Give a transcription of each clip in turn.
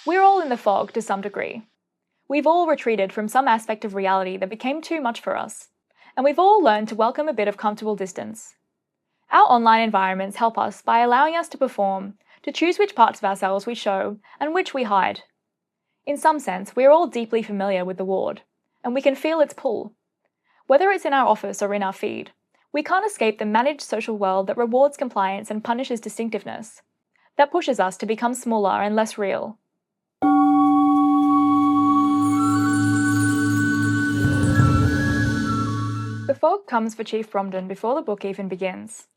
We're all in the fog to some degree. We've all retreated from some aspect of reality that became too much for us, and we've all learned to welcome a bit of comfortable distance. Our online environments help us by allowing us to perform, to choose which parts of ourselves we show and which we hide. In some sense, we're all deeply familiar with the ward, and we can feel its pull. Whether it's in our office or in our feed, we can't escape the managed social world that rewards compliance and punishes distinctiveness, that pushes us to become smaller and less real. The fog comes for Chief Bromden before the book even begins.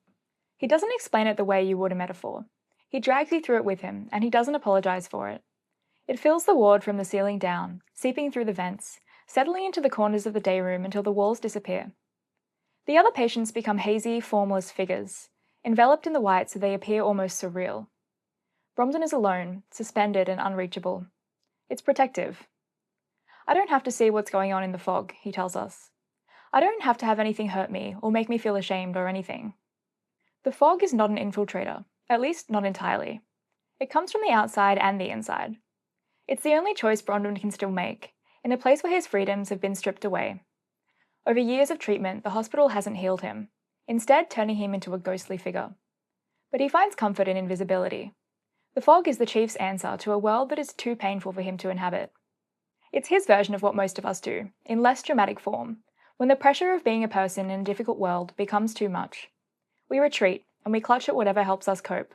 He doesn't explain it the way you would a metaphor. He drags you through it with him, and he doesn't apologise for it. It fills the ward from the ceiling down, seeping through the vents, settling into the corners of the day room until the walls disappear. The other patients become hazy, formless figures, enveloped in the white so they appear almost surreal. Bromden is alone, suspended and unreachable. It's protective. I don't have to see what's going on in the fog, he tells us. I don't have to have anything hurt me or make me feel ashamed or anything. The fog is not an infiltrator, at least not entirely. It comes from the outside and the inside. It's the only choice Bromden can still make, in a place where his freedoms have been stripped away. Over years of treatment, the hospital hasn't healed him, instead turning him into a ghostly figure. But he finds comfort in invisibility. The fog is the Chief's answer to a world that is too painful for him to inhabit. It's his version of what most of us do, in less dramatic form, when the pressure of being a person in a difficult world becomes too much. We retreat, and we clutch at whatever helps us cope.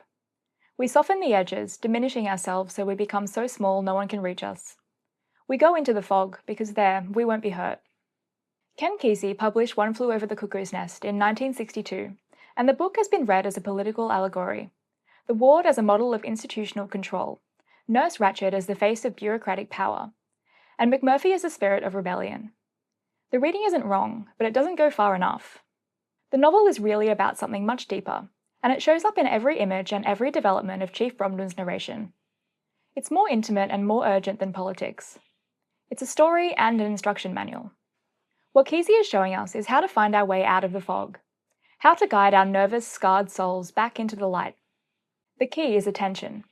We soften the edges, diminishing ourselves so we become so small no one can reach us. We go into the fog, because there, we won't be hurt. Ken Kesey published One Flew Over the Cuckoo's Nest in 1962, and the book has been read as a political allegory. The ward as a model of institutional control, Nurse Ratched as the face of bureaucratic power, and McMurphy as the spirit of rebellion. The reading isn't wrong, but it doesn't go far enough. The novel is really about something much deeper, and it shows up in every image and every development of Chief Bromden's narration. It's more intimate and more urgent than politics. It's a story and an instruction manual. What Kesey is showing us is how to find our way out of the fog, how to guide our nervous, scarred souls back into the light. The key is attention,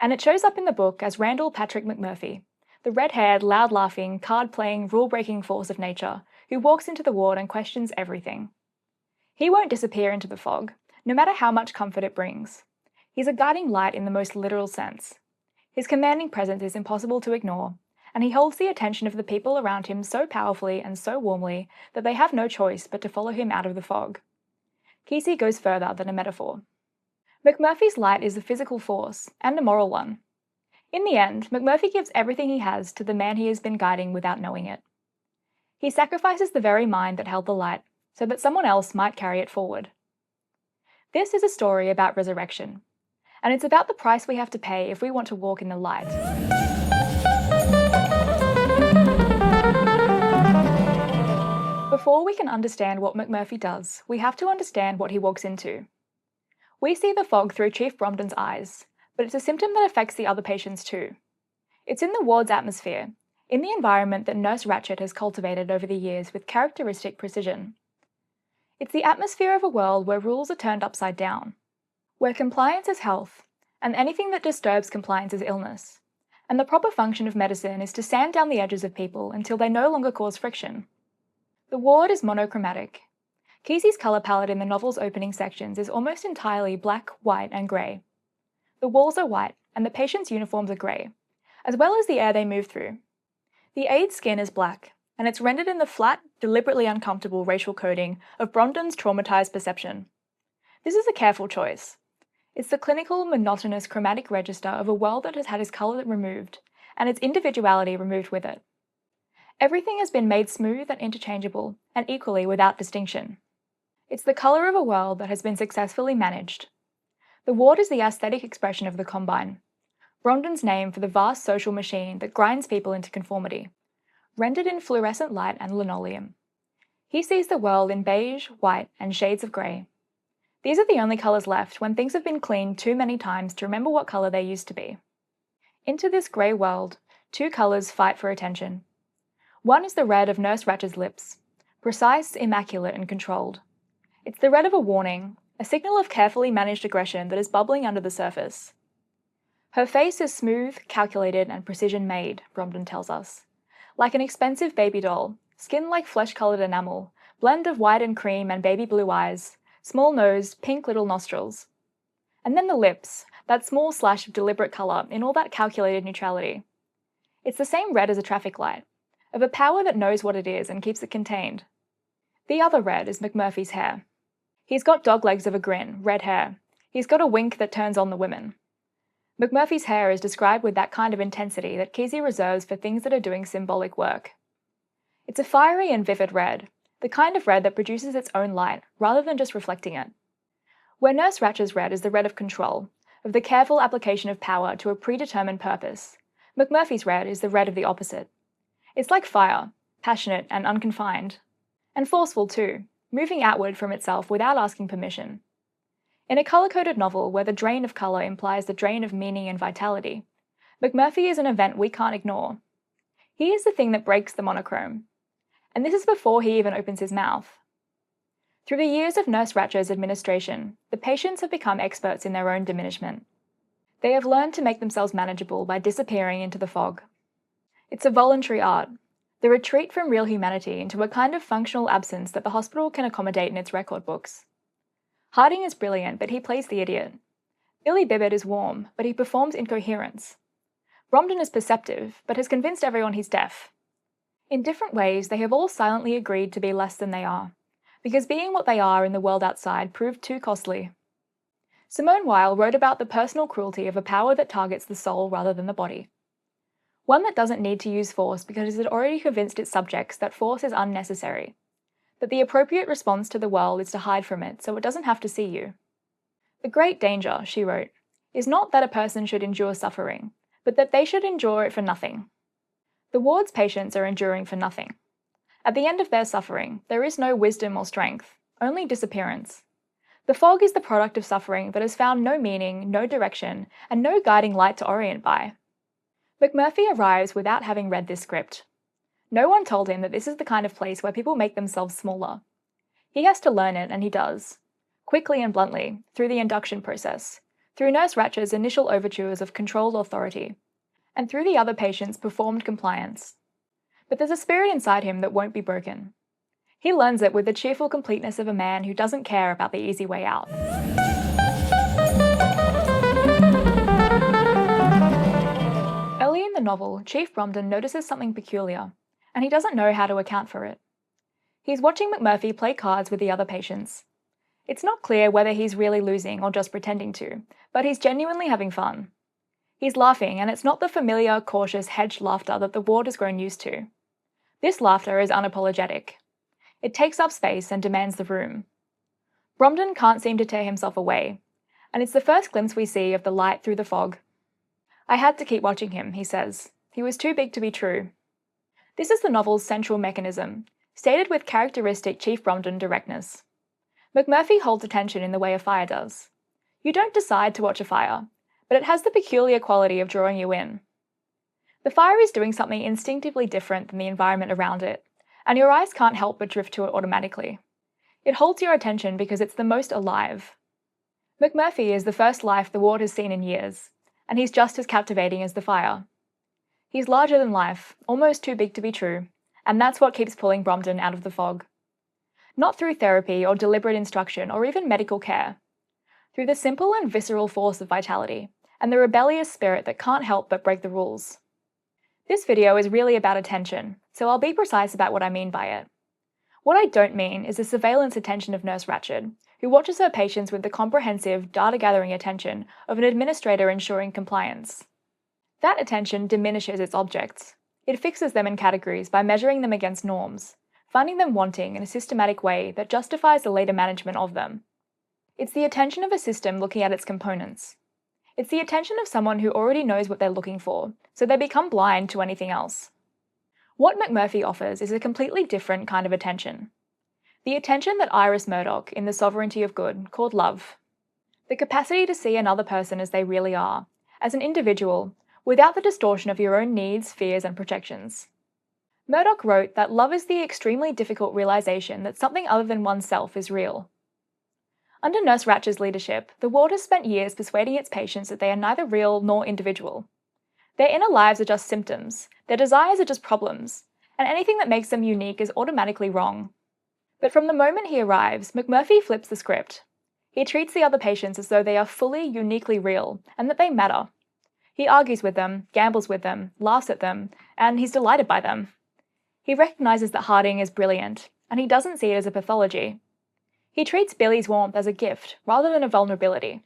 and it shows up in the book as Randall Patrick McMurphy, the red-haired, loud-laughing, card-playing, rule-breaking force of nature who walks into the ward and questions everything. He won't disappear into the fog, no matter how much comfort it brings. He's a guiding light in the most literal sense. His commanding presence is impossible to ignore, and he holds the attention of the people around him so powerfully and so warmly that they have no choice but to follow him out of the fog. Kesey goes further than a metaphor. McMurphy's light is a physical force, and a moral one. In the end, McMurphy gives everything he has to the man he has been guiding without knowing it. He sacrifices the very mind that held the light, so that someone else might carry it forward. This is a story about resurrection, and it's about the price we have to pay if we want to walk in the light. Before we can understand what McMurphy does, we have to understand what he walks into. We see the fog through Chief Bromden's eyes, but it's a symptom that affects the other patients too. It's in the ward's atmosphere, in the environment that Nurse Ratched has cultivated over the years with characteristic precision. It's the atmosphere of a world where rules are turned upside down, where compliance is health, and anything that disturbs compliance is illness, and the proper function of medicine is to sand down the edges of people until they no longer cause friction. The ward is monochromatic. Kesey's colour palette in the novel's opening sections is almost entirely black, white, and grey. The walls are white, and the patients' uniforms are grey, as well as the air they move through. The aide's skin is black, and it's rendered in the flat, deliberately uncomfortable racial coding of Bromden's traumatised perception. This is a careful choice. It's the clinical, monotonous chromatic register of a world that has had its colour removed, and its individuality removed with it. Everything has been made smooth and interchangeable, and equally without distinction. It's the colour of a world that has been successfully managed. The ward is the aesthetic expression of the Combine, Bromden's name for the vast social machine that grinds people into conformity, rendered in fluorescent light and linoleum. He sees the world in beige, white, and shades of grey. These are the only colours left when things have been cleaned too many times to remember what colour they used to be. Into this grey world, two colours fight for attention. One is the red of Nurse Ratched's lips, precise, immaculate, and controlled. It's the red of a warning, a signal of carefully managed aggression that is bubbling under the surface. Her face is smooth, calculated, and precision-made, Bromden tells us. Like an expensive baby doll, skin like flesh-coloured enamel, blend of white and cream and baby blue eyes, small nose, pink little nostrils. And then the lips, that small slash of deliberate colour in all that calculated neutrality. It's the same red as a traffic light, of a power that knows what it is and keeps it contained. The other red is McMurphy's hair. He's got dog legs of a grin, red hair. He's got a wink that turns on the women. McMurphy's hair is described with that kind of intensity that Kesey reserves for things that are doing symbolic work. It's a fiery and vivid red, the kind of red that produces its own light, rather than just reflecting it. Where Nurse Ratch's red is the red of control, of the careful application of power to a predetermined purpose, McMurphy's red is the red of the opposite. It's like fire, passionate and unconfined. And forceful too, moving outward from itself without asking permission. In a colour-coded novel where the drain of colour implies the drain of meaning and vitality, McMurphy is an event we can't ignore. He is the thing that breaks the monochrome. And this is before he even opens his mouth. Through the years of Nurse Ratch's administration, the patients have become experts in their own diminishment. They have learned to make themselves manageable by disappearing into the fog. It's a voluntary art, the retreat from real humanity into a kind of functional absence that the hospital can accommodate in its record books. Harding is brilliant, but he plays the idiot. Billy Bibbert is warm, but he performs incoherence. Bromden is perceptive, but has convinced everyone he's deaf. In different ways, they have all silently agreed to be less than they are, because being what they are in the world outside proved too costly. Simone Weil wrote about the personal cruelty of a power that targets the soul rather than the body. One that doesn't need to use force because it had already convinced its subjects that force is unnecessary, that the appropriate response to the world is to hide from it so it doesn't have to see you. The great danger, she wrote, is not that a person should endure suffering, but that they should endure it for nothing. The ward's patients are enduring for nothing. At the end of their suffering, there is no wisdom or strength, only disappearance. The fog is the product of suffering that has found no meaning, no direction, and no guiding light to orient by. McMurphy arrives without having read this script. No one told him that this is the kind of place where people make themselves smaller. He has to learn it, and he does. Quickly and bluntly, through the induction process, through Nurse Ratch's initial overtures of controlled authority, and through the other patients' performed compliance. But there's a spirit inside him that won't be broken. He learns it with the cheerful completeness of a man who doesn't care about the easy way out. Early in the novel, Chief Bromden notices something peculiar, and he doesn't know how to account for it. He's watching McMurphy play cards with the other patients. It's not clear whether he's really losing or just pretending to, but he's genuinely having fun. He's laughing, and it's not the familiar, cautious, hedged laughter that the ward has grown used to. This laughter is unapologetic. It takes up space and demands the room. Bromden can't seem to tear himself away, and it's the first glimpse we see of the light through the fog. I had to keep watching him, he says. He was too big to be true. This is the novel's central mechanism, stated with characteristic Chief Bromden directness. McMurphy holds attention in the way a fire does. You don't decide to watch a fire, but it has the peculiar quality of drawing you in. The fire is doing something instinctively different than the environment around it, and your eyes can't help but drift to it automatically. It holds your attention because it's the most alive. McMurphy is the first life the ward has seen in years, and he's just as captivating as the fire. He's larger than life, almost too big to be true, and that's what keeps pulling Bromden out of the fog. Not through therapy or deliberate instruction or even medical care. Through the simple and visceral force of vitality, and the rebellious spirit that can't help but break the rules. This video is really about attention, so I'll be precise about what I mean by it. What I don't mean is the surveillance attention of Nurse Ratched, who watches her patients with the comprehensive, data-gathering attention of an administrator ensuring compliance. That attention diminishes its objects. It fixes them in categories by measuring them against norms, finding them wanting in a systematic way that justifies the later management of them. It's the attention of a system looking at its components. It's the attention of someone who already knows what they're looking for, so they become blind to anything else. What McMurphy offers is a completely different kind of attention. The attention that Iris Murdoch in The Sovereignty of Good called love. The capacity to see another person as they really are, as an individual, without the distortion of your own needs, fears, and projections. Murdoch wrote that love is the extremely difficult realization that something other than oneself is real. Under Nurse Ratcher's leadership, the ward has spent years persuading its patients that they are neither real nor individual. Their inner lives are just symptoms, their desires are just problems, and anything that makes them unique is automatically wrong. But from the moment he arrives, McMurphy flips the script. He treats the other patients as though they are fully, uniquely real, and that they matter. He argues with them, gambles with them, laughs at them, and he's delighted by them. He recognises that Harding is brilliant, and he doesn't see it as a pathology. He treats Billy's warmth as a gift, rather than a vulnerability.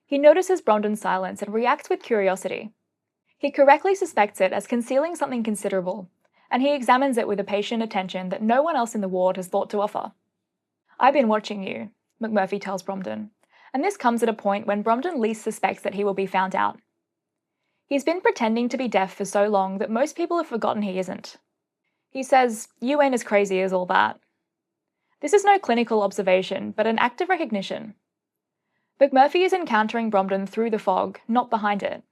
He notices Bromden's silence and reacts with curiosity. He correctly suspects it as concealing something considerable, and he examines it with a patient attention that no one else in the ward has thought to offer. "I've been watching you," McMurphy tells Bromden, and this comes at a point when Bromden least suspects that he will be found out. He's been pretending to be deaf for so long that most people have forgotten he isn't. He says, "You ain't as crazy as all that." This is no clinical observation, but an act of recognition. McMurphy is encountering Bromden through the fog, not behind it.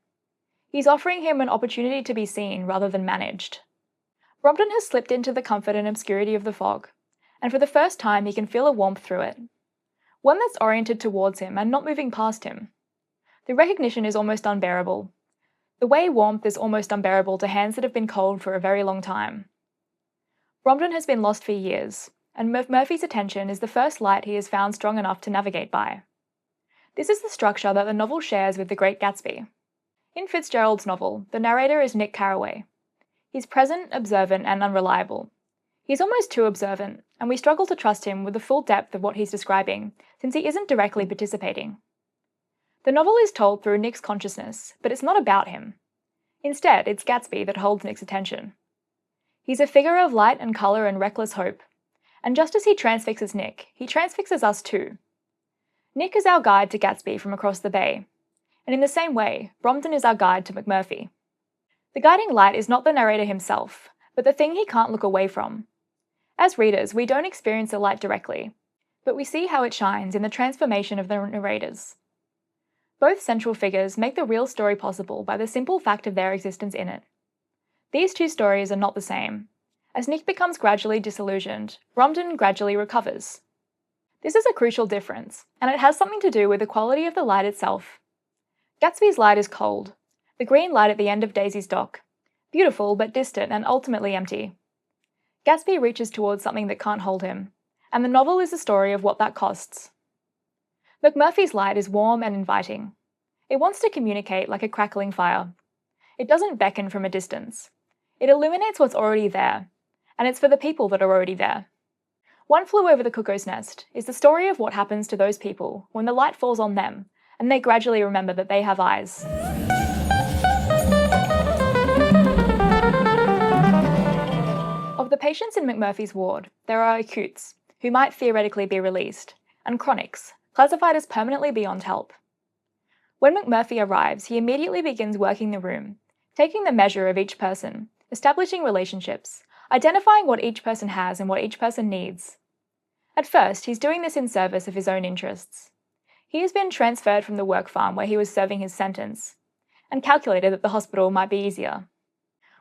He's offering him an opportunity to be seen rather than managed. Bromden has slipped into the comfort and obscurity of the fog, and for the first time he can feel a warmth through it. One that's oriented towards him and not moving past him. The recognition is almost unbearable. The way warmth is almost unbearable to hands that have been cold for a very long time. Bromden has been lost for years, and McMurphy's attention is the first light he has found strong enough to navigate by. This is the structure that the novel shares with The Great Gatsby. In Fitzgerald's novel, the narrator is Nick Carraway. He's present, observant, and unreliable. He's almost too observant, and we struggle to trust him with the full depth of what he's describing, since he isn't directly participating. The novel is told through Nick's consciousness, but it's not about him. Instead, it's Gatsby that holds Nick's attention. He's a figure of light and colour and reckless hope, and just as he transfixes Nick, he transfixes us too. Nick is our guide to Gatsby from across the bay, and in the same way, Bromden is our guide to McMurphy. The guiding light is not the narrator himself, but the thing he can't look away from. As readers, we don't experience the light directly, but we see how it shines in the transformation of the narrators. Both central figures make the real story possible by the simple fact of their existence in it. These two stories are not the same. As Nick becomes gradually disillusioned, Bromden gradually recovers. This is a crucial difference, and it has something to do with the quality of the light itself. Gatsby's light is cold, the green light at the end of Daisy's dock, beautiful but distant and ultimately empty. Gatsby reaches towards something that can't hold him, and the novel is a story of what that costs. McMurphy's light is warm and inviting. It wants to communicate like a crackling fire. It doesn't beckon from a distance. It illuminates what's already there, and it's for the people that are already there. One Flew Over the Cuckoo's Nest is the story of what happens to those people when the light falls on them, and they gradually remember that they have eyes. Of the patients in McMurphy's ward, there are acutes, who might theoretically be released, and chronics, classified as permanently beyond help. When McMurphy arrives, he immediately begins working the room, taking the measure of each person, establishing relationships, identifying what each person has and what each person needs. At first, he's doing this in service of his own interests. He has been transferred from the work farm where he was serving his sentence, and calculated that the hospital might be easier.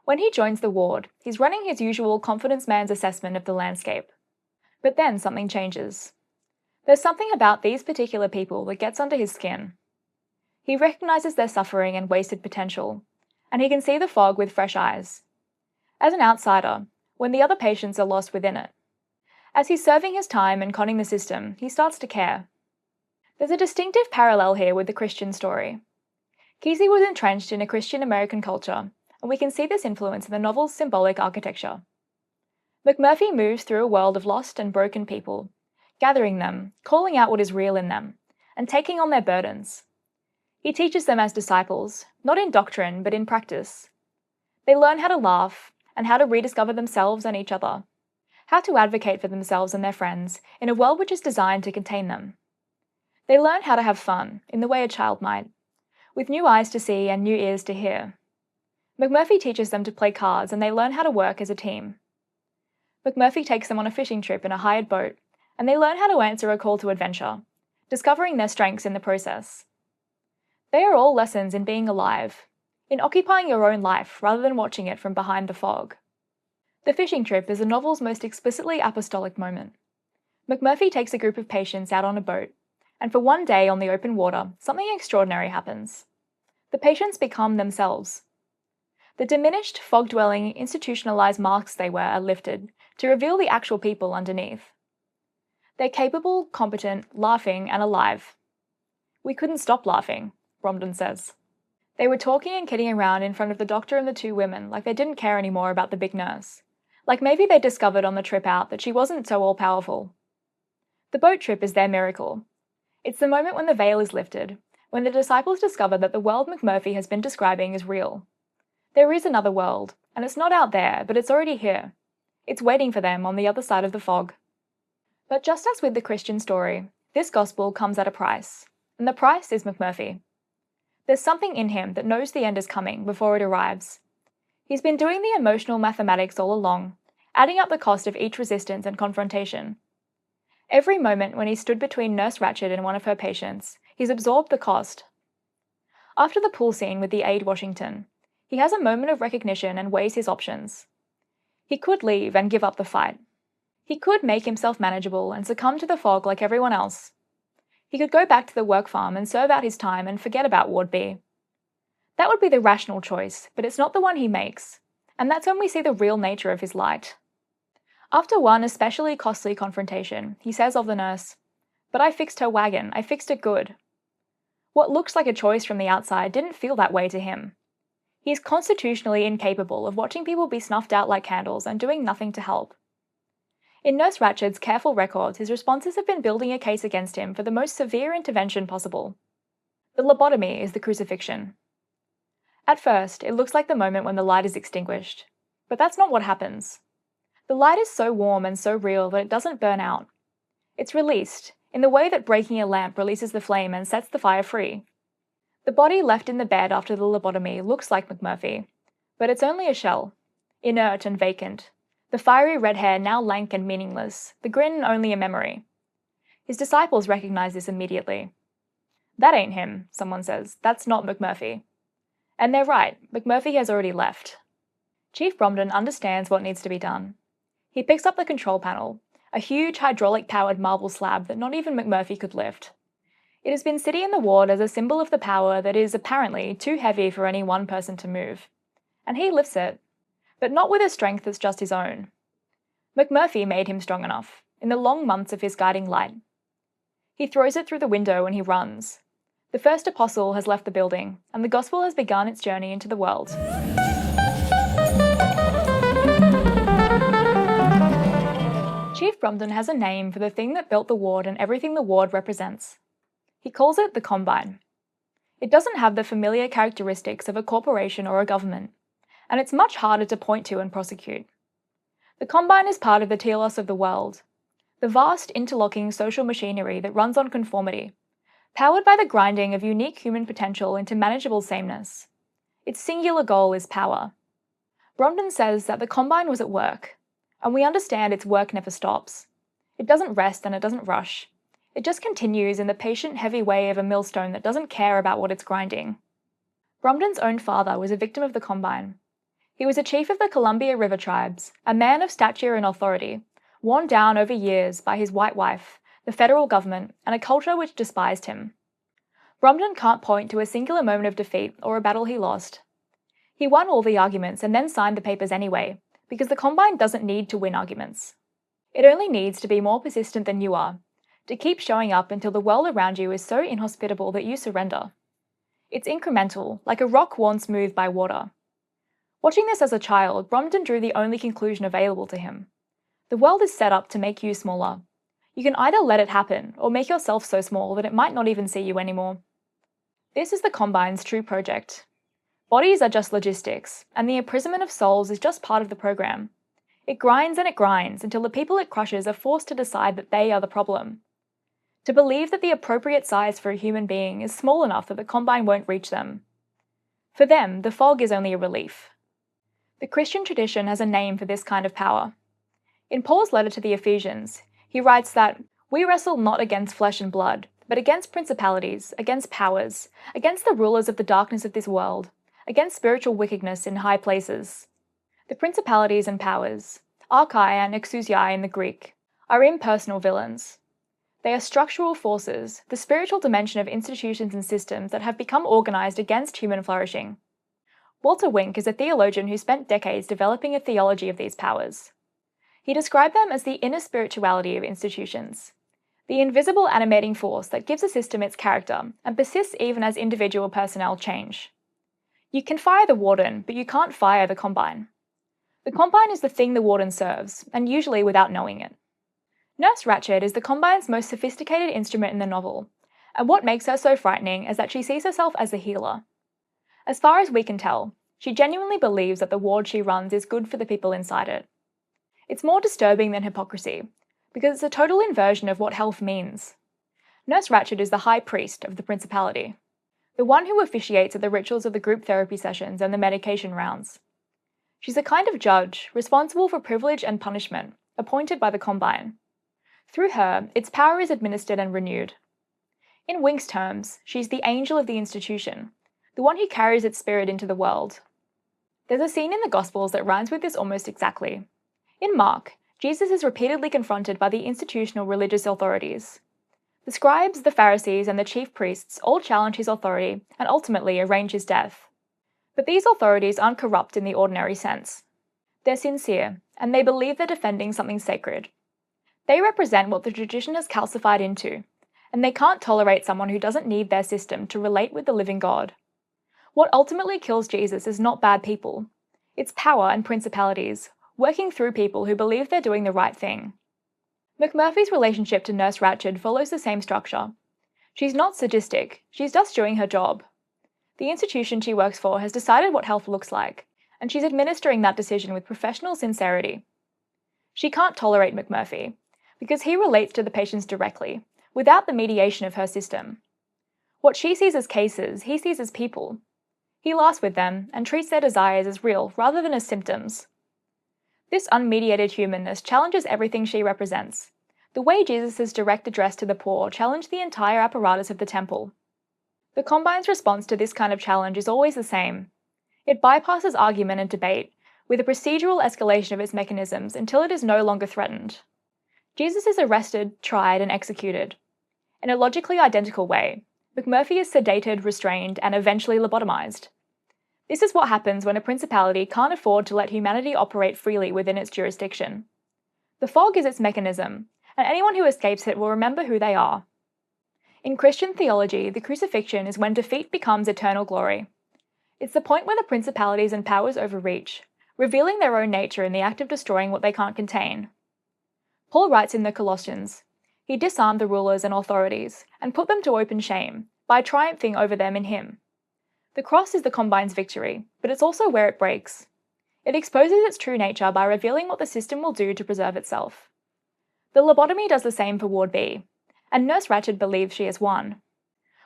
When he joins the ward, he's running his usual confidence man's assessment of the landscape. But then something changes. There's something about these particular people that gets under his skin. He recognises their suffering and wasted potential, and he can see the fog with fresh eyes. As an outsider, when the other patients are lost within it. As he's serving his time and conning the system, he starts to care. There's a distinctive parallel here with the Christian story. Kesey was entrenched in a Christian American culture, and we can see this influence in the novel's symbolic architecture. McMurphy moves through a world of lost and broken people, gathering them, calling out what is real in them, and taking on their burdens. He teaches them as disciples, not in doctrine, but in practice. They learn how to laugh, and how to rediscover themselves and each other, how to advocate for themselves and their friends in a world which is designed to contain them. They learn how to have fun, in the way a child might, with new eyes to see and new ears to hear. McMurphy teaches them to play cards, and they learn how to work as a team. McMurphy takes them on a fishing trip in a hired boat, and they learn how to answer a call to adventure, discovering their strengths in the process. They are all lessons in being alive, in occupying your own life rather than watching it from behind the fog. The fishing trip is the novel's most explicitly apostolic moment. McMurphy takes a group of patients out on a boat, And for one day on the open water, something extraordinary happens. The patients become themselves. The diminished, fog-dwelling, institutionalized masks they wear are lifted to reveal the actual people underneath. They're capable, competent, laughing, and alive. We couldn't stop laughing, Bromden says. They were talking and kidding around in front of the doctor and the two women like they didn't care anymore about the big nurse. Like maybe they discovered on the trip out that she wasn't so all-powerful. The boat trip is their miracle. It's the moment when the veil is lifted, when the disciples discover that the world McMurphy has been describing is real. There is another world, and it's not out there, but it's already here. It's waiting for them on the other side of the fog. But just as with the Christian story, this gospel comes at a price, and the price is McMurphy. There's something in him that knows the end is coming before it arrives. He's been doing the emotional mathematics all along, adding up the cost of each resistance and confrontation. Every moment when he stood between Nurse Ratched and one of her patients, he's absorbed the cost. After the pool scene with the aide Washington, he has a moment of recognition and weighs his options. He could leave and give up the fight. He could make himself manageable and succumb to the fog like everyone else. He could go back to the work farm and serve out his time and forget about Ward B. That would be the rational choice, but it's not the one he makes, and that's when we see the real nature of his light. After one especially costly confrontation, he says of the nurse, "But I fixed her wagon, I fixed it good." What looks like a choice from the outside didn't feel that way to him. He's constitutionally incapable of watching people be snuffed out like candles and doing nothing to help. In Nurse Ratched's careful records, his responses have been building a case against him for the most severe intervention possible. The lobotomy is the crucifixion. At first, it looks like the moment when the light is extinguished, but that's not what happens. The light is so warm and so real that it doesn't burn out. It's released, in the way that breaking a lamp releases the flame and sets the fire free. The body left in the bed after the lobotomy looks like McMurphy, but it's only a shell, inert and vacant. The fiery red hair now lank and meaningless, the grin only a memory. His disciples recognize this immediately. "That ain't him," someone says. "That's not McMurphy." And they're right, McMurphy has already left. Chief Bromden understands what needs to be done. He picks up the control panel, a huge hydraulic-powered marble slab that not even McMurphy could lift. It has been sitting in the ward as a symbol of the power that is apparently too heavy for any one person to move. And he lifts it, but not with a strength that's just his own. McMurphy made him strong enough, in the long months of his guiding light. He throws it through the window and he runs. The first apostle has left the building, and the gospel has begun its journey into the world. Chief Bromden has a name for the thing that built the ward and everything the ward represents. He calls it the Combine. It doesn't have the familiar characteristics of a corporation or a government, and it's much harder to point to and prosecute. The Combine is part of the telos of the world, the vast interlocking social machinery that runs on conformity, powered by the grinding of unique human potential into manageable sameness. Its singular goal is power. Bromden says that the Combine was at work, and we understand its work never stops. It doesn't rest and it doesn't rush. It just continues in the patient, heavy way of a millstone that doesn't care about what it's grinding. Bromden's own father was a victim of the Combine. He was a chief of the Columbia River tribes, a man of stature and authority, worn down over years by his white wife, the federal government, and a culture which despised him. Bromden can't point to a singular moment of defeat or a battle he lost. He won all the arguments and then signed the papers anyway, because the Combine doesn't need to win arguments. It only needs to be more persistent than you are, to keep showing up until the world around you is so inhospitable that you surrender. It's incremental, like a rock worn smooth by water. Watching this as a child, Bromden drew the only conclusion available to him. The world is set up to make you smaller. You can either let it happen, or make yourself so small that it might not even see you anymore. This is the Combine's true project. Bodies are just logistics, and the imprisonment of souls is just part of the program. It grinds until the people it crushes are forced to decide that they are the problem. To believe that the appropriate size for a human being is small enough that the Combine won't reach them. For them, the fog is only a relief. The Christian tradition has a name for this kind of power. In Paul's letter to the Ephesians, he writes that, "We wrestle not against flesh and blood, but against principalities, against powers, against the rulers of the darkness of this world, against spiritual wickedness in high places." The principalities and powers, archai and exousiai in the Greek, are impersonal villains. They are structural forces, the spiritual dimension of institutions and systems that have become organized against human flourishing. Walter Wink is a theologian who spent decades developing a theology of these powers. He described them as the inner spirituality of institutions, the invisible animating force that gives a system its character and persists even as individual personnel change. You can fire the warden, but you can't fire the combine. The combine is the thing the warden serves, and usually without knowing it. Nurse Ratched is the combine's most sophisticated instrument in the novel, and what makes her so frightening is that she sees herself as a healer. As far as we can tell, she genuinely believes that the ward she runs is good for the people inside it. It's more disturbing than hypocrisy, because it's a total inversion of what health means. Nurse Ratched is the high priest of the principality, the one who officiates at the rituals of the group therapy sessions and the medication rounds. She's a kind of judge, responsible for privilege and punishment, appointed by the combine. Through her, its power is administered and renewed. In Wink's terms, she's the angel of the institution, the one who carries its spirit into the world. There's a scene in the Gospels that rhymes with this almost exactly. In Mark, Jesus is repeatedly confronted by the institutional religious authorities. The scribes, the Pharisees, and the chief priests all challenge his authority and ultimately arrange his death. But these authorities aren't corrupt in the ordinary sense. They're sincere, and they believe they're defending something sacred. They represent what the tradition has calcified into, and they can't tolerate someone who doesn't need their system to relate with the living God. What ultimately kills Jesus is not bad people. It's power and principalities, working through people who believe they're doing the right thing. McMurphy's relationship to Nurse Ratched follows the same structure. She's not sadistic, she's just doing her job. The institution she works for has decided what health looks like, and she's administering that decision with professional sincerity. She can't tolerate McMurphy, because he relates to the patients directly, without the mediation of her system. What she sees as cases, he sees as people. He laughs with them and treats their desires as real rather than as symptoms. This unmediated humanness challenges everything she represents. The way Jesus' direct address to the poor challenged the entire apparatus of the temple. The combine's response to this kind of challenge is always the same. It bypasses argument and debate, with a procedural escalation of its mechanisms until it is no longer threatened. Jesus is arrested, tried, and executed. In a logically identical way, McMurphy is sedated, restrained, and eventually lobotomized. This is what happens when a principality can't afford to let humanity operate freely within its jurisdiction. The fog is its mechanism, and anyone who escapes it will remember who they are. In Christian theology, the crucifixion is when defeat becomes eternal glory. It's the point where the principalities and powers overreach, revealing their own nature in the act of destroying what they can't contain. Paul writes in the Colossians, "He disarmed the rulers and authorities, and put them to open shame, by triumphing over them in him." The cross is the combine's victory, but it's also where it breaks. It exposes its true nature by revealing what the system will do to preserve itself. The lobotomy does the same for Ward B, and Nurse Ratched believes she has won.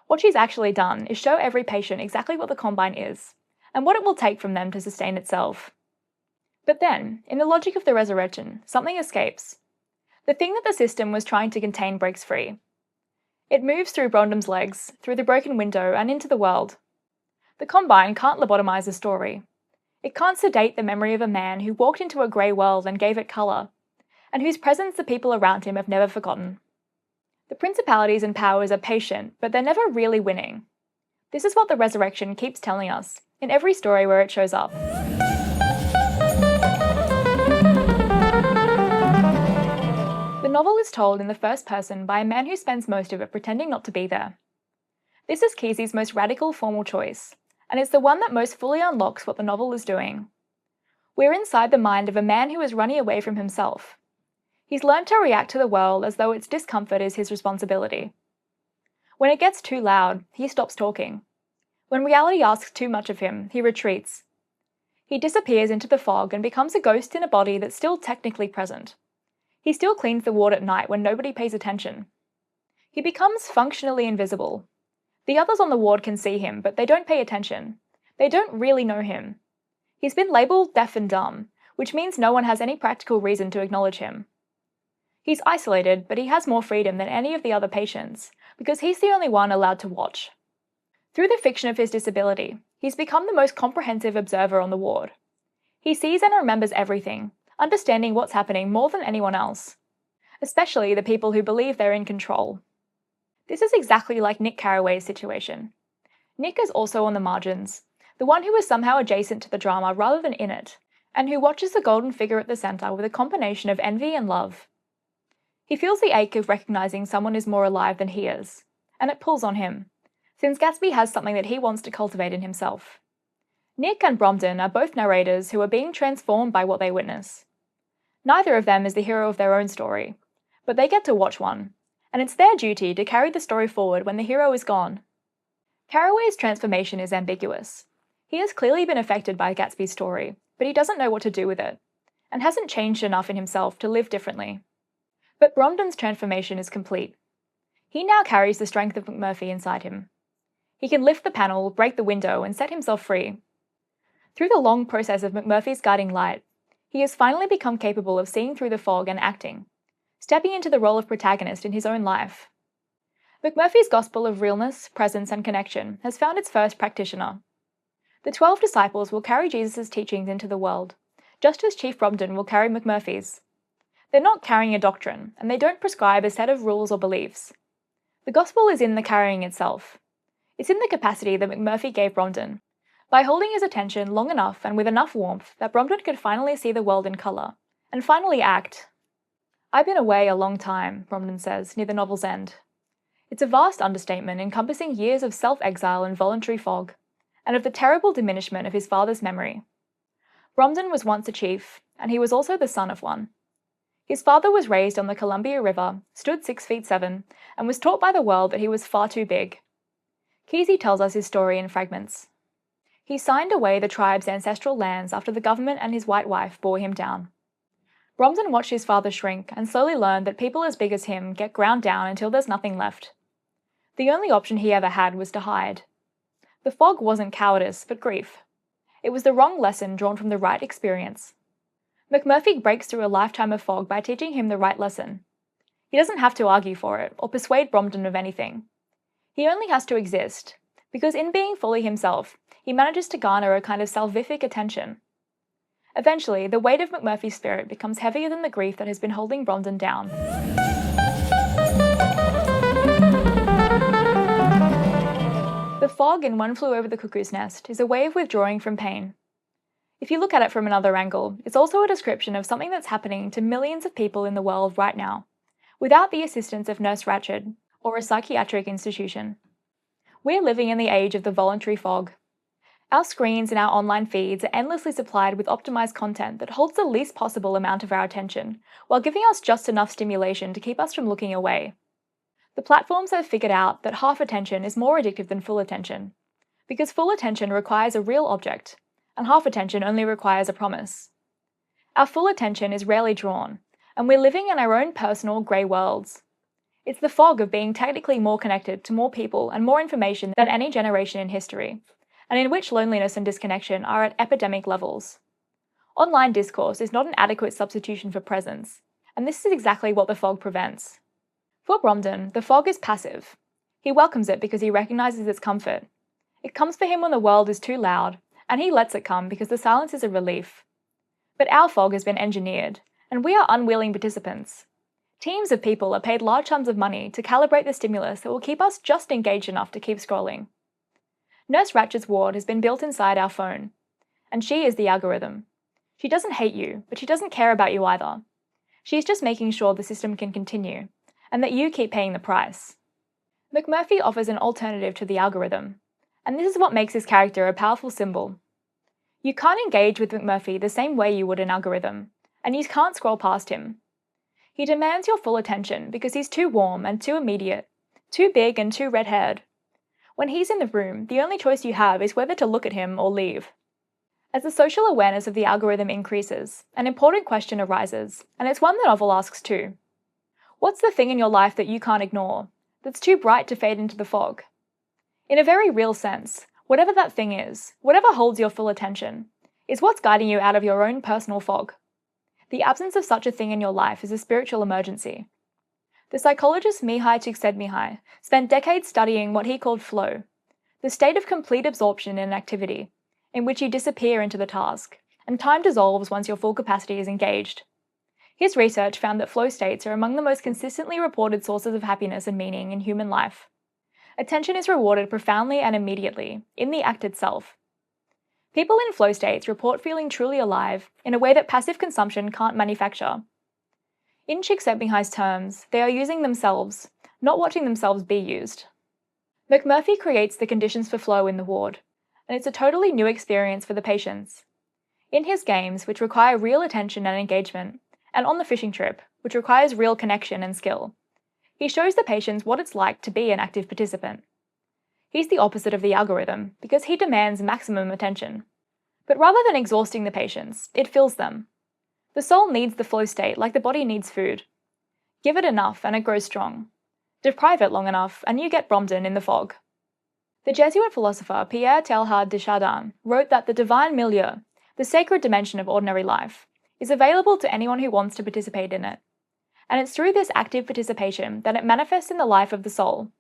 What she's actually done is show every patient exactly what the combine is, and what it will take from them to sustain itself. But then, in the logic of the resurrection, something escapes. The thing that the system was trying to contain breaks free. It moves through Bromden's legs, through the broken window, and into the world. The combine can't lobotomize a story. It can't sedate the memory of a man who walked into a grey world and gave it colour, and whose presence the people around him have never forgotten. The principalities and powers are patient, but they're never really winning. This is what the resurrection keeps telling us, in every story where it shows up. The novel is told in the first person by a man who spends most of it pretending not to be there. This is Kesey's most radical formal choice, and it's the one that most fully unlocks what the novel is doing. We're inside the mind of a man who is running away from himself. He's learned to react to the world as though its discomfort is his responsibility. When it gets too loud, he stops talking. When reality asks too much of him, he retreats. He disappears into the fog and becomes a ghost in a body that's still technically present. He still cleans the ward at night when nobody pays attention. He becomes functionally invisible. The others on the ward can see him, but they don't pay attention. They don't really know him. He's been labelled deaf and dumb, which means no one has any practical reason to acknowledge him. He's isolated, but he has more freedom than any of the other patients, because he's the only one allowed to watch. Through the fiction of his disability, he's become the most comprehensive observer on the ward. He sees and remembers everything, understanding what's happening more than anyone else. especially the people who believe they're in control. This is exactly like Nick Carraway's situation. Nick is also on the margins, the one who is somehow adjacent to the drama rather than in it, and who watches the golden figure at the centre with a combination of envy and love. He feels the ache of recognising someone is more alive than he is, and it pulls on him, since Gatsby has something that he wants to cultivate in himself. Nick and Bromden are both narrators who are being transformed by what they witness. Neither of them is the hero of their own story, but they get to watch one, and it's their duty to carry the story forward when the hero is gone. Carraway's transformation is ambiguous. He has clearly been affected by Gatsby's story, but he doesn't know what to do with it, and hasn't changed enough in himself to live differently. But Bromden's transformation is complete. He now carries the strength of McMurphy inside him. He can lift the panel, break the window, and set himself free. Through the long process of McMurphy's guiding light, he has finally become capable of seeing through the fog and acting, stepping into the role of protagonist in his own life. McMurphy's gospel of realness, presence, and connection has found its first practitioner. The 12 disciples will carry Jesus' teachings into the world, just as Chief Bromden will carry McMurphy's. They're not carrying a doctrine, and they don't prescribe a set of rules or beliefs. The gospel is in the carrying itself. It's in the capacity that McMurphy gave Bromden, by holding his attention long enough and with enough warmth that Bromden could finally see the world in colour, and finally act. "I've been away a long time," Bromden says, near the novel's end. It's a vast understatement encompassing years of self-exile and voluntary fog, and of the terrible diminishment of his father's memory. Bromden was once a chief, and he was also the son of one. His father was raised on the Columbia River, stood 6'7", and was taught by the world that he was far too big. Kesey tells us his story in fragments. He signed away the tribe's ancestral lands after the government and his white wife bore him down. Bromden watched his father shrink and slowly learned that people as big as him get ground down until there's nothing left. The only option he ever had was to hide. The fog wasn't cowardice, but grief. It was the wrong lesson drawn from the right experience. McMurphy breaks through a lifetime of fog by teaching him the right lesson. He doesn't have to argue for it, or persuade Bromden of anything. He only has to exist, because in being fully himself, he manages to garner a kind of salvific attention. Eventually, the weight of McMurphy's spirit becomes heavier than the grief that has been holding Bromden down. The fog in One Flew Over the Cuckoo's Nest is a way of withdrawing from pain. If you look at it from another angle, it's also a description of something that's happening to millions of people in the world right now, without the assistance of Nurse Ratched or a psychiatric institution. We're living in the age of the voluntary fog. Our screens and our online feeds are endlessly supplied with optimized content that holds the least possible amount of our attention, while giving us just enough stimulation to keep us from looking away. The platforms have figured out that half attention is more addictive than full attention, because full attention requires a real object, and half attention only requires a promise. Our full attention is rarely drawn, and we're living in our own personal grey worlds. It's the fog of being technically more connected to more people and more information than any generation in history, and in which loneliness and disconnection are at epidemic levels. Online discourse is not an adequate substitution for presence, and this is exactly what the fog prevents. For Bromden, the fog is passive. He welcomes it because he recognises its comfort. It comes for him when the world is too loud, and he lets it come because the silence is a relief. But our fog has been engineered, and we are unwilling participants. Teams of people are paid large sums of money to calibrate the stimulus that will keep us just engaged enough to keep scrolling. Nurse Ratched's ward has been built inside our phone, and she is the algorithm. She doesn't hate you, but she doesn't care about you either. She's just making sure the system can continue, and that you keep paying the price. McMurphy offers an alternative to the algorithm, and this is what makes his character a powerful symbol. You can't engage with McMurphy the same way you would an algorithm, and you can't scroll past him. He demands your full attention because he's too warm and too immediate, too big and too red-haired. When he's in the room, the only choice you have is whether to look at him or leave. As the social awareness of the algorithm increases, an important question arises, and it's one the novel asks too. What's the thing in your life that you can't ignore, that's too bright to fade into the fog? In a very real sense, whatever that thing is, whatever holds your full attention, is what's guiding you out of your own personal fog. The absence of such a thing in your life is a spiritual emergency. The psychologist Mihai Csikszentmihalyi spent decades studying what he called flow, the state of complete absorption in an activity, in which you disappear into the task, and time dissolves once your full capacity is engaged. His research found that flow states are among the most consistently reported sources of happiness and meaning in human life. Attention is rewarded profoundly and immediately, in the act itself. People in flow states report feeling truly alive in a way that passive consumption can't manufacture. In Csikszentmihalyi's terms, they are using themselves, not watching themselves be used. McMurphy creates the conditions for flow in the ward, and it's a totally new experience for the patients. In his games, which require real attention and engagement, and on the fishing trip, which requires real connection and skill, he shows the patients what it's like to be an active participant. He's the opposite of the algorithm, because he demands maximum attention. But rather than exhausting the patients, it fills them. The soul needs the flow state like the body needs food. Give it enough and it grows strong. Deprive it long enough and you get Bromden in the fog. The Jesuit philosopher Pierre Teilhard de Chardin wrote that the divine milieu, the sacred dimension of ordinary life, is available to anyone who wants to participate in it. And it's through this active participation that it manifests in the life of the soul.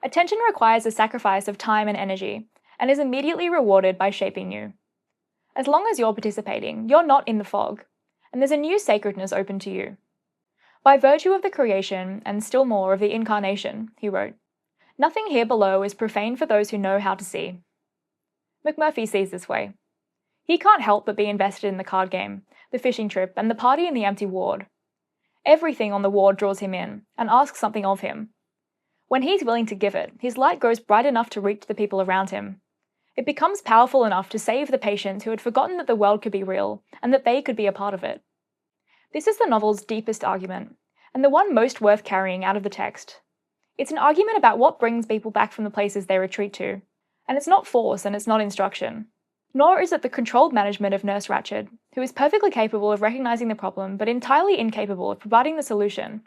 Attention requires a sacrifice of time and energy, and is immediately rewarded by shaping you. As long as you're participating, you're not in the fog, and there's a new sacredness open to you. By virtue of the creation, and still more of the incarnation, he wrote, nothing here below is profane for those who know how to see. McMurphy sees this way. He can't help but be invested in the card game, the fishing trip, and the party in the empty ward. Everything on the ward draws him in, and asks something of him. When he's willing to give it, his light grows bright enough to reach the people around him. It becomes powerful enough to save the patients who had forgotten that the world could be real, and that they could be a part of it. This is the novel's deepest argument, and the one most worth carrying out of the text. It's an argument about what brings people back from the places they retreat to, and it's not force and it's not instruction. Nor is it the controlled management of Nurse Ratched, who is perfectly capable of recognizing the problem but entirely incapable of providing the solution,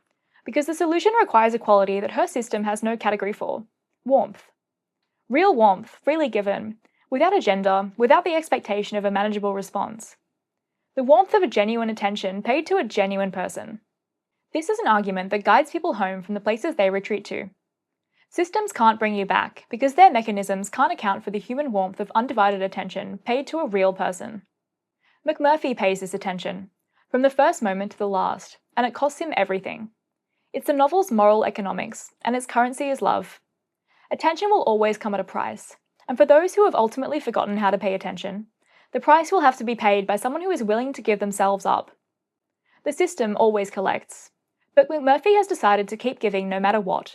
because the solution requires a quality that her system has no category for: warmth. Real warmth, freely given, without agenda, without the expectation of a manageable response. The warmth of a genuine attention paid to a genuine person. This is an argument that guides people home from the places they retreat to. Systems can't bring you back because their mechanisms can't account for the human warmth of undivided attention paid to a real person. McMurphy pays this attention, from the first moment to the last, and it costs him everything. It's the novel's moral economics, and its currency is love. Attention will always come at a price, and for those who have ultimately forgotten how to pay attention, the price will have to be paid by someone who is willing to give themselves up. The system always collects, but McMurphy has decided to keep giving no matter what,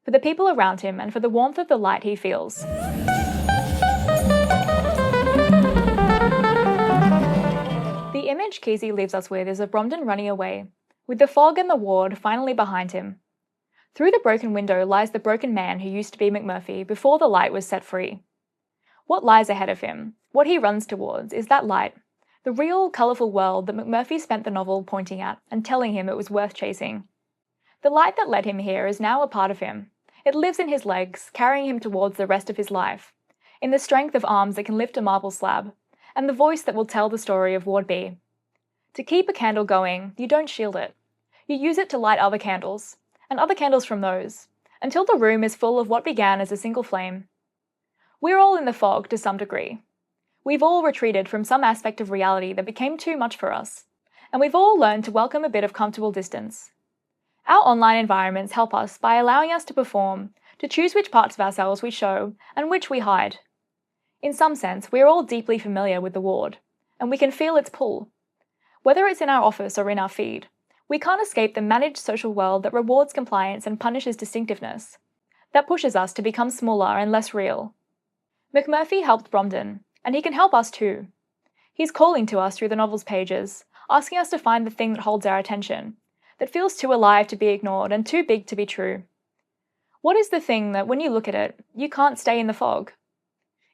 for the people around him and for the warmth of the light he feels. The image Kesey leaves us with is of Bromden running away, with the fog and the ward finally behind him. Through the broken window lies the broken man who used to be McMurphy before the light was set free. What lies ahead of him, what he runs towards, is that light, the real, colourful world that McMurphy spent the novel pointing at and telling him it was worth chasing. The light that led him here is now a part of him. It lives in his legs, carrying him towards the rest of his life, in the strength of arms that can lift a marble slab, and the voice that will tell the story of Ward B. To keep a candle going, you don't shield it. You use it to light other candles, and other candles from those, until the room is full of what began as a single flame. We're all in the fog to some degree. We've all retreated from some aspect of reality that became too much for us, and we've all learned to welcome a bit of comfortable distance. Our online environments help us by allowing us to perform, to choose which parts of ourselves we show and which we hide. In some sense, we're all deeply familiar with the ward, and we can feel its pull. Whether it's in our office or in our feed, we can't escape the managed social world that rewards compliance and punishes distinctiveness, that pushes us to become smaller and less real. McMurphy helped Bromden, and he can help us too. He's calling to us through the novel's pages, asking us to find the thing that holds our attention, that feels too alive to be ignored and too big to be true. What is the thing that, when you look at it, you can't stay in the fog?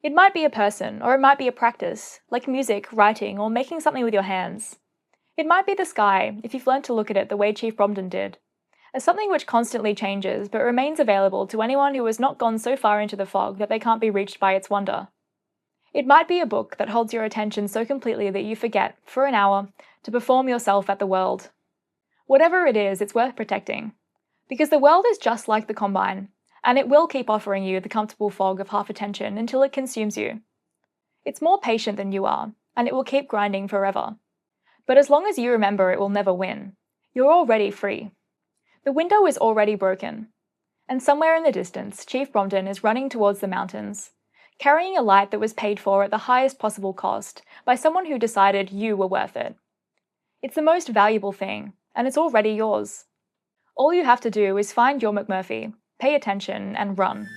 It might be a person, or it might be a practice, like music, writing, or making something with your hands. It might be the sky, if you've learned to look at it the way Chief Bromden did, as something which constantly changes but remains available to anyone who has not gone so far into the fog that they can't be reached by its wonder. It might be a book that holds your attention so completely that you forget, for an hour, to perform yourself at the world. Whatever it is, it's worth protecting, because the world is just like the Combine, and it will keep offering you the comfortable fog of half attention until it consumes you. It's more patient than you are, and it will keep grinding forever. But as long as you remember it will never win, you're already free. The window is already broken, and somewhere in the distance, Chief Bromden is running towards the mountains, carrying a light that was paid for at the highest possible cost by someone who decided you were worth it. It's the most valuable thing, and it's already yours. All you have to do is find your McMurphy, pay attention, and run.